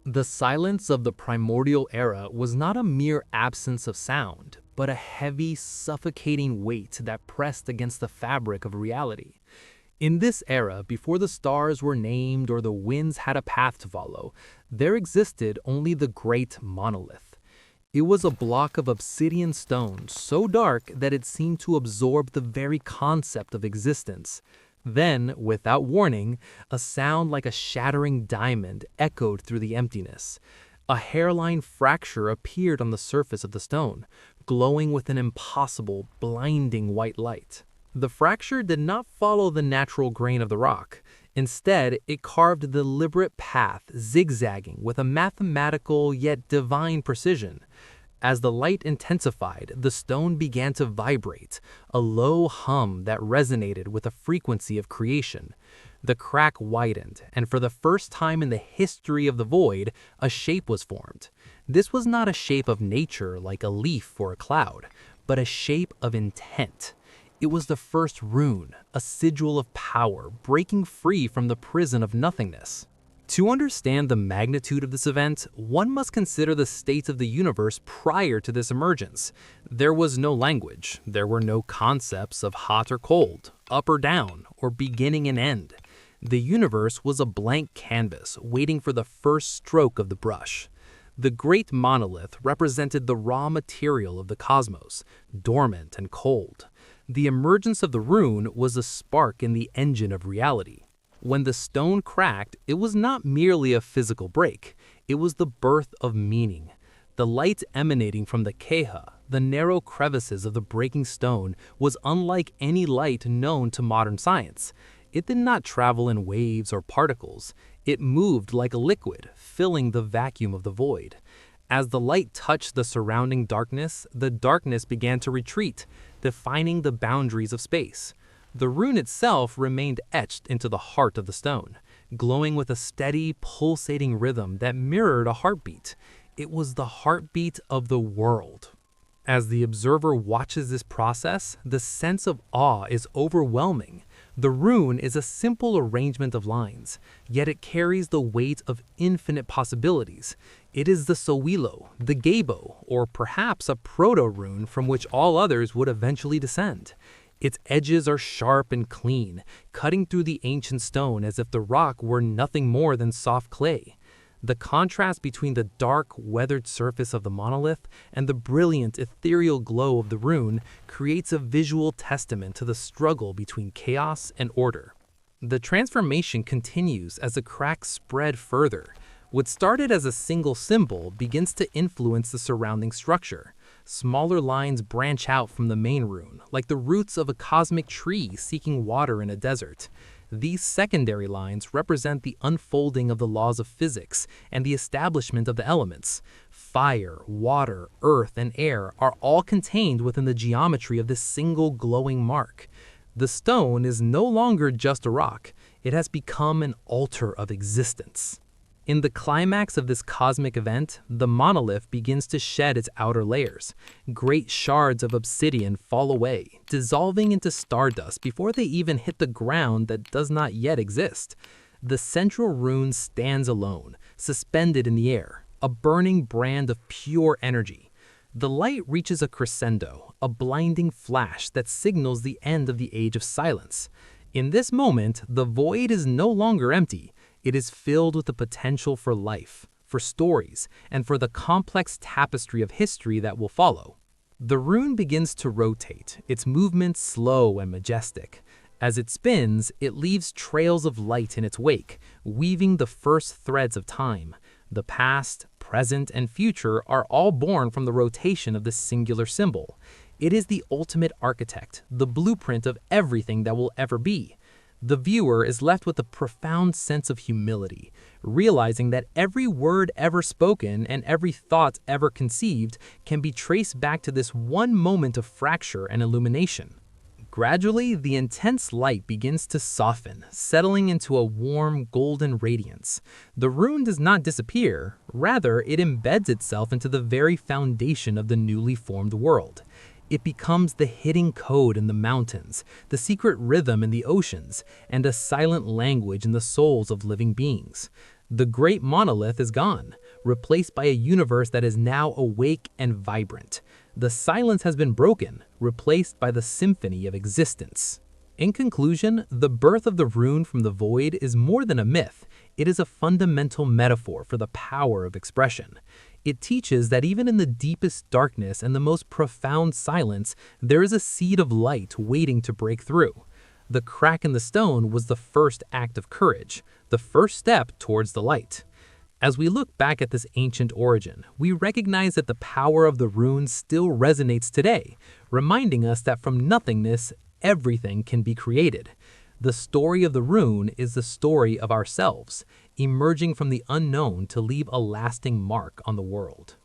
The silence of the primordial era was not a mere absence of sound, but a heavy, suffocating weight that pressed against the fabric of reality. In this era, before the stars were named or the winds had a path to follow, there existed only the great monolith. It was a block of obsidian stone so dark that it seemed to absorb the very concept of existence. Then, without warning, a sound like a shattering diamond echoed through the emptiness. A hairline fracture appeared on the surface of the stone, glowing with an impossible, blinding white light. The fracture did not follow the natural grain of the rock. Instead, it carved a deliberate path, zigzagging with a mathematical yet divine precision. As the light intensified, the stone began to vibrate, a low hum that resonated with the frequency of creation. The crack widened, and for the first time in the history of the void, a shape was formed. This was not a shape of nature like a leaf or a cloud, but a shape of intent. It was the first rune, a sigil of power, breaking free from the prison of nothingness. To understand the magnitude of this event, one must consider the state of the universe prior to this emergence. There was no language, there were no concepts of hot or cold, up or down, or beginning and end. The universe was a blank canvas, waiting for the first stroke of the brush. The great monolith represented the raw material of the cosmos, dormant and cold. The emergence of the rune was a spark in the engine of reality. When the stone cracked, it was not merely a physical break, it was the birth of meaning. The light emanating from the keha, the narrow crevices of the breaking stone, was unlike any light known to modern science. It did not travel in waves or particles. It moved like a liquid, filling the vacuum of the void. As the light touched the surrounding darkness, the darkness began to retreat, defining the boundaries of space. The rune itself remained etched into the heart of the stone, glowing with a steady, pulsating rhythm that mirrored a heartbeat. It was the heartbeat of the world. As the observer watches this process, the sense of awe is overwhelming. The rune is a simple arrangement of lines, yet it carries the weight of infinite possibilities. It is the Sowilo, the Gabo, or perhaps a proto-rune from which all others would eventually descend. Its edges are sharp and clean, cutting through the ancient stone as if the rock were nothing more than soft clay. The contrast between the dark, weathered surface of the monolith and the brilliant, ethereal glow of the rune creates a visual testament to the struggle between chaos and order. The transformation continues as the cracks spread further. What started as a single symbol begins to influence the surrounding structure. Smaller lines branch out from the main rune, like the roots of a cosmic tree seeking water in a desert. These secondary lines represent the unfolding of the laws of physics and the establishment of the elements. Fire, water, earth, and air are all contained within the geometry of this single glowing mark. The stone is no longer just a rock. It has become an altar of existence. In the climax of this cosmic event, the monolith begins to shed its outer layers. Great shards of obsidian fall away, dissolving into stardust before they even hit the ground that does not yet exist. The central rune stands alone, suspended in the air, a burning brand of pure energy. The light reaches a crescendo, a blinding flash that signals the end of the age of silence. In this moment, the void is no longer empty. It is filled with the potential for life, for stories, and for the complex tapestry of history that will follow. The rune begins to rotate, its movement slow and majestic. As it spins, it leaves trails of light in its wake, weaving the first threads of time. The past, present, and future are all born from the rotation of this singular symbol. It is the ultimate architect, the blueprint of everything that will ever be. The viewer is left with a profound sense of humility, realizing that every word ever spoken and every thought ever conceived can be traced back to this one moment of fracture and illumination. Gradually, the intense light begins to soften, settling into a warm, golden radiance. The rune does not disappear, rather it embeds itself into the very foundation of the newly formed world. It becomes the hidden code in the mountains, the secret rhythm in the oceans, and a silent language in the souls of living beings. The great monolith is gone, replaced by a universe that is now awake and vibrant. The silence has been broken, replaced by the symphony of existence. In conclusion, the birth of the rune from the void is more than a myth. It is a fundamental metaphor for the power of expression. It teaches that even in the deepest darkness and the most profound silence, there is a seed of light waiting to break through. The crack in the stone was the first act of courage, the first step towards the light. As we look back at this ancient origin, we recognize that the power of the rune still resonates today, reminding us that from nothingness, everything can be created. The story of the rune is the story of ourselves, emerging from the unknown to leave a lasting mark on the world.